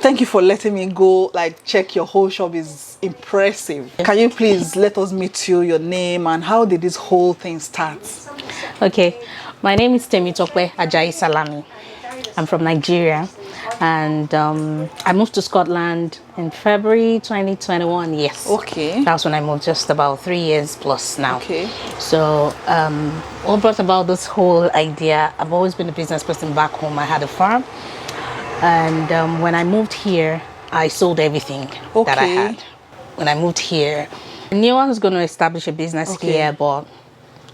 Thank you for letting me go, like, check your whole shop. Is impressive. Can you please let us meet you, your name, and how did this whole thing start? Okay, my name is Temitope Ajayi Salami. I'm from Nigeria, and I moved to Scotland in February 2021. Yes. Okay. That's when I moved, just about 3 years plus now. Okay. So, what brought about this whole idea? I've always been a business person back home. I had a farm, and when I moved here, I sold everything that I had. When I moved here, I knew I was going to establish a business here, but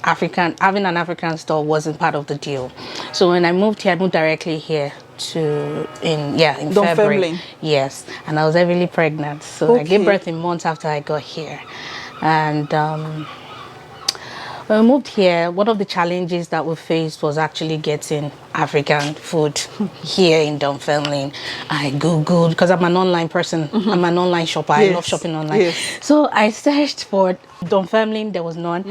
having an African store wasn't part of the deal. So when I moved here, I moved directly here in February. Yes, and I was heavily pregnant, so I gave birth a month after I got here. And when we moved here, one of the challenges that we faced was actually getting African food here in Dunfermline. I Googled, because I'm an online person, I'm an online shopper, I love shopping online. So I searched for Dunfermline, there was none.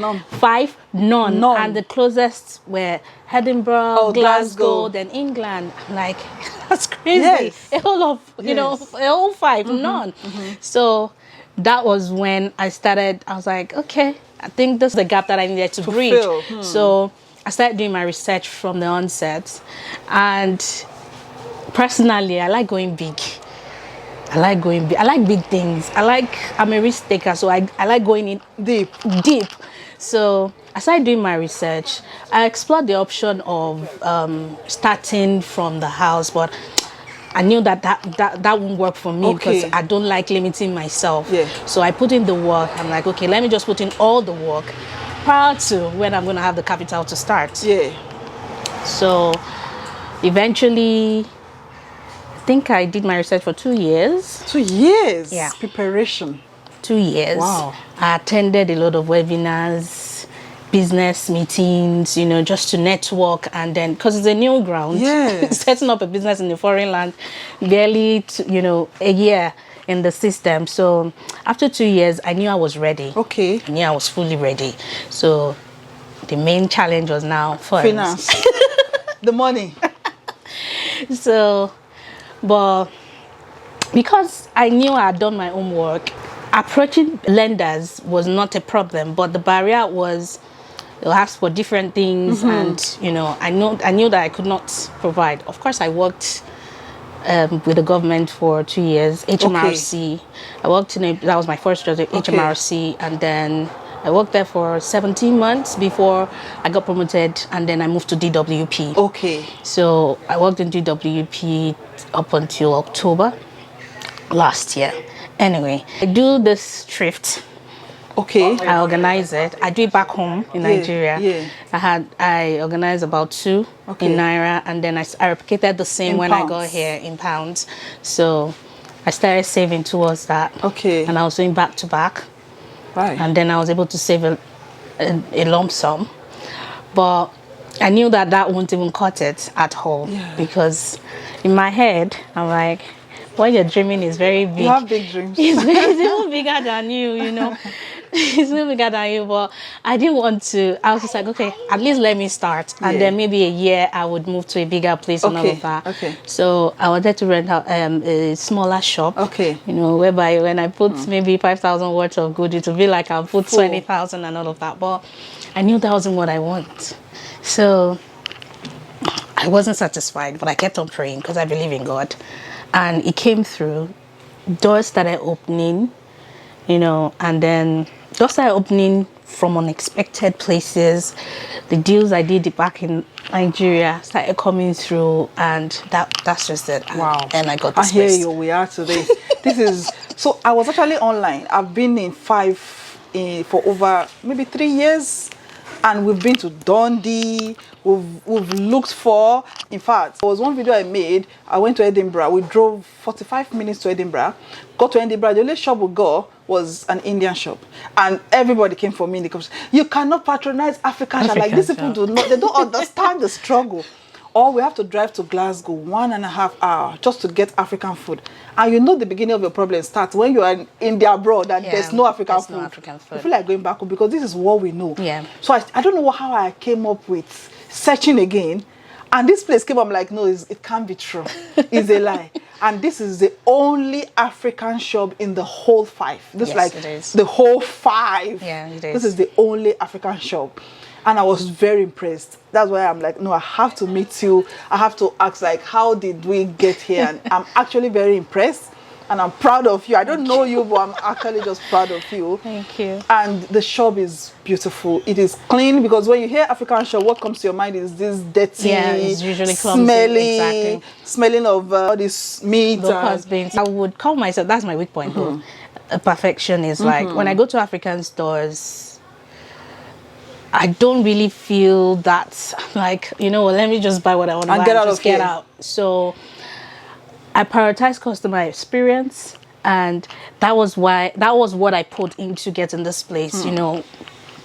None. And the closest were Edinburgh, Glasgow, then England. I'm like, that's crazy. A whole a whole 5, none. So that was when I started. I was like, okay, I think this is the gap that I needed to bridge. So I started doing my research from the onset. And personally, I like going big. I like big things. I'm a risk taker, so I like going in deep. So I started doing my research. I explored the option of starting from the house, but I knew that won't work for me because I don't like limiting myself. So I put in the work. I'm like, okay, let me just put in all the work prior to when I'm going to have the capital to start. So eventually, I think I did my research for 2 years. 2 years? Yeah. Preparation. 2 years. Wow. I attended a lot of webinars, business meetings, just to network, and then because it's a new ground, setting up a business in a foreign land, barely, a year in the system. So after 2 years, I knew I was ready. I knew I was fully ready. So the main challenge was now finance, the money. So, but because I knew I had done my homework, approaching lenders was not a problem, but the barrier was they'll ask for different things, and I knew that I could not provide. Of course, I worked with the government for 2 years. HMRC. I worked that was my first job at HMRC, and then I worked there for 17 months before I got promoted, and then I moved to DWP. So I worked in DWP up until October last year. Anyway, I do this thrift. I organize it. I do it back home in Nigeria. I organized about 2 in Naira, and then I replicated the same in when pounds. I got here in pounds. So I started saving towards that. And I was doing back to back. And then I was able to save a lump sum. But I knew that wouldn't even cut it at all, because in my head, I'm like, what you're dreaming is very big. You have big dreams. It's even bigger than you, It's even bigger than you, but I didn't want to. I was just like, okay, at least let me start. And then maybe a year I would move to a bigger place and all of that. So I wanted to rent out a smaller shop, whereby when I put maybe 5,000 worth of good, it would be like I'll put 20,000 and all of that. But I knew that wasn't what I want. So I wasn't satisfied, but I kept on praying because I believe in God. And it came through. Doors started opening, and then doors started opening from unexpected places. The deals I did back in Nigeria started coming through, and that's just it. Wow. And I got this. I hear you. We are today. This is so. I was actually online. I've been in 5 for over maybe 3 years. And we've been to Dundee, we've looked for, in fact, there was one video I made, I went to Edinburgh, we drove 45 minutes to Edinburgh, got to Edinburgh, the only shop we got was an Indian shop. And everybody came for me, you cannot patronize African shop, like these people they don't understand the struggle. Or we have to drive to Glasgow 1.5 hours just to get African food. And the beginning of your problem starts when you are in India abroad and there's no African food. You feel like going back home because this is what we know. So I don't know how I came up with searching again. And this place came up, I'm like, no, it can't be true. It's a lie. And this is the only African shop in the whole 5. This Yes, like it is. the whole 5. Yeah, it This is. is the only African shop. And I was very impressed. That's why I'm like, no, I have to meet you. I have to ask, like, how did we get here? And I'm actually very impressed. And I'm proud of you. I don't know you, but I'm actually just proud of you. Thank you. And the shop is beautiful. It is clean, because when you hear African shop, what comes to your mind is this dirty, Yeah, it's usually clumsy, smelly, exactly. smelling of all this meat. Low cost beans. I would call myself, that's my weak point though. A perfectionist. Like when I go to African stores, I don't really feel that like, let me just buy what I want to buy And get out just of get here. out. So I prioritize customer experience, and that was what I put into getting this place.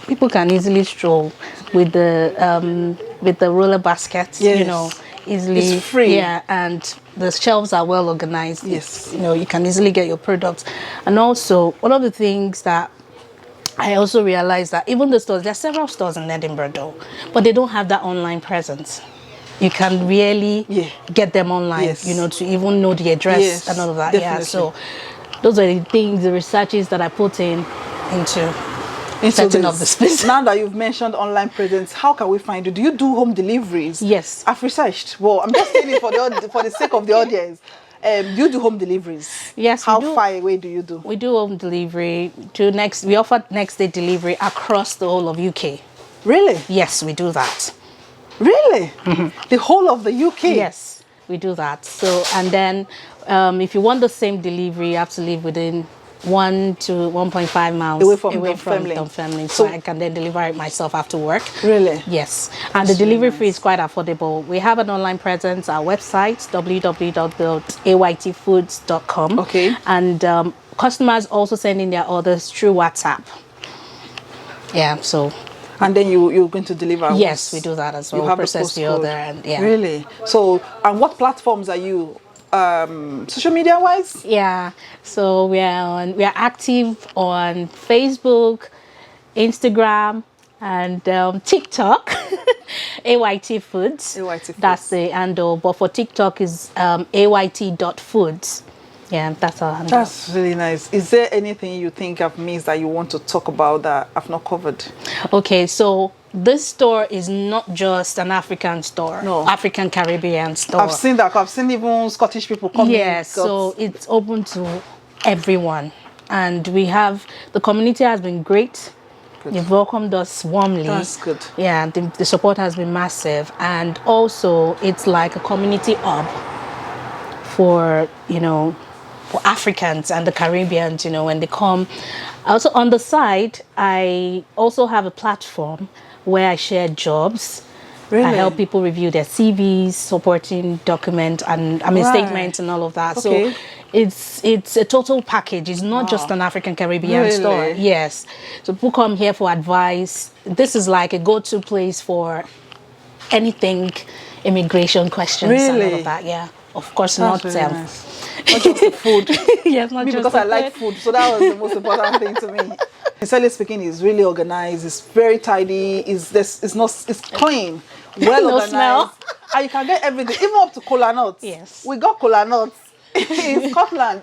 People can easily stroll with the roller basket, Yes. easily. It's free. Yeah, and the shelves are well organized. Yes. You can easily get your products. And also, one of the things that I also realized that even the stores, there are several stores in Edinburgh though, but they don't have that online presence. You can really get them online, Yes. to even know the address Yes, and all of that. definitely. Yeah, so those are the things, the researches that I put into setting up the space. Now that you've mentioned online presence, how can we find you? Do you do home deliveries? Yes. I've researched. Well, I'm just saying it for the sake of the audience. Do you do home deliveries? Yes, we How do. far away do you do? We do home delivery we offer next day delivery across the whole of UK. Really? Yes, we do that. Really? The whole of the UK? Yes, we do that. So, and then if you want the same delivery, you have to live within 1 to 1.5 miles Away from Dunfermline. Dunfermline, So- so I can then deliver it myself after work. Really? Yes, and the delivery fee is quite affordable. We have an online presence, our website, www.aytfoods.com. Okay. And customers also send in their orders through WhatsApp. Yeah, so And then you're going to deliver? yes, once we do that as you well. have We process the postcode. order and yeah. Really? So, and what platforms are you? Social media wise? Yeah, so we are active on Facebook, Instagram, and TikTok. AYT Foods. AYT Foods. That's the handle. But for TikTok is AYT.foods. Yeah, that's our handle. That's really nice. Is there anything you think I've missed that you want to talk about that I've not covered? Okay, so this store is not just an African store. No. African Caribbean store. I've seen that. I've seen even Scottish people come in. Yes, so it's open to everyone. And the community has been great. Good. They've welcomed us warmly. That's good. Yeah, the support has been massive. And also, it's like a community hub for Africans and the Caribbeans, when they come. Also, on the side, I also have a platform where I share jobs. Really? I help people review their CVs, supporting document, and Right. statements and all of that. Okay. So it's a total package. It's not just an African Caribbean Really? store. Yes. So people come here for advice. This is like a go-to place for anything immigration questions and all Really? of that. Yeah. Of course, That's not really nice. Not just the food. yes, not Me, just because the I like food, so that was the most important thing to me. Sincerely speaking, it's really organized. It's very tidy. It's clean, well No organized, smell. and you can get everything, even up to kola nuts. Yes. We got kola nuts in Scotland.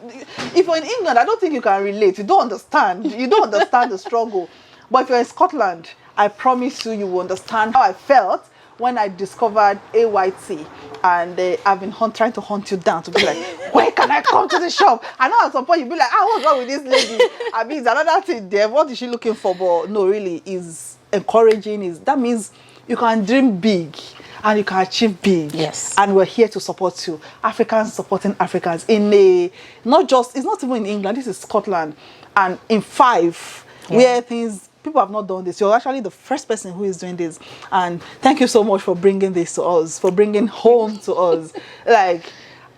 If you're in England, I don't think you can relate. You don't understand. You don't understand the struggle. But if you're in Scotland, I promise you will understand how I felt when I discovered AYT, and I've been trying to hunt you down to be like, where can I come to the shop? I know at some point you'll be like, what's wrong with this lady? I mean, it's another thing there. What is she looking for? But no, really, is encouraging. That means you can dream big and you can achieve big. Yes. And we're here to support you. Africans supporting Africans it's not even in England, this is Scotland. And in 5, where people have not done this. You're actually the first person who is doing this. And thank you so much for bringing this to us, for bringing home to us. Like,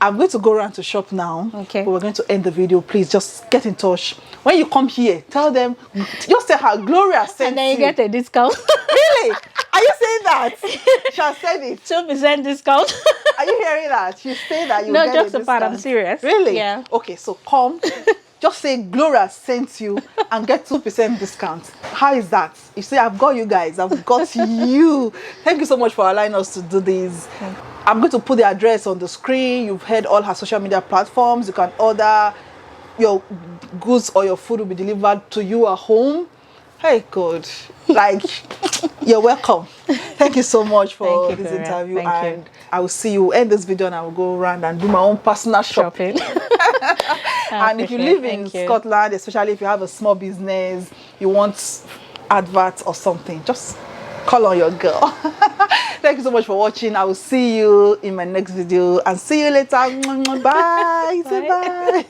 I'm going to go around to shop now. Okay. But we're going to end the video. Please just get in touch. When you come here, tell them, just tell her Gloria sent And then you get a discount. Really? Are you saying that? She has said it. 2% discount. Are you hearing that? She said that you No, get jokes a apart, I'm discount. serious. Really? Yeah. Okay, so come. just say Gloria sent you and get 2% discount. How is that? You say, I've got you guys, I've got you. Thank you so much for allowing us to do this. I'm going to put the address on the screen. You've heard all her social media platforms. You can order, your goods or your food will be delivered to you at home. Hey, God, like, you're welcome. Thank you so much for this interview. And I will see you end this video and I will go around and do my own personal shopping. And if you live in Scotland, especially if you have a small business, you want adverts or something, just call on your girl. Thank you so much for watching. I will see you in my next video and see you later. Bye. Say bye.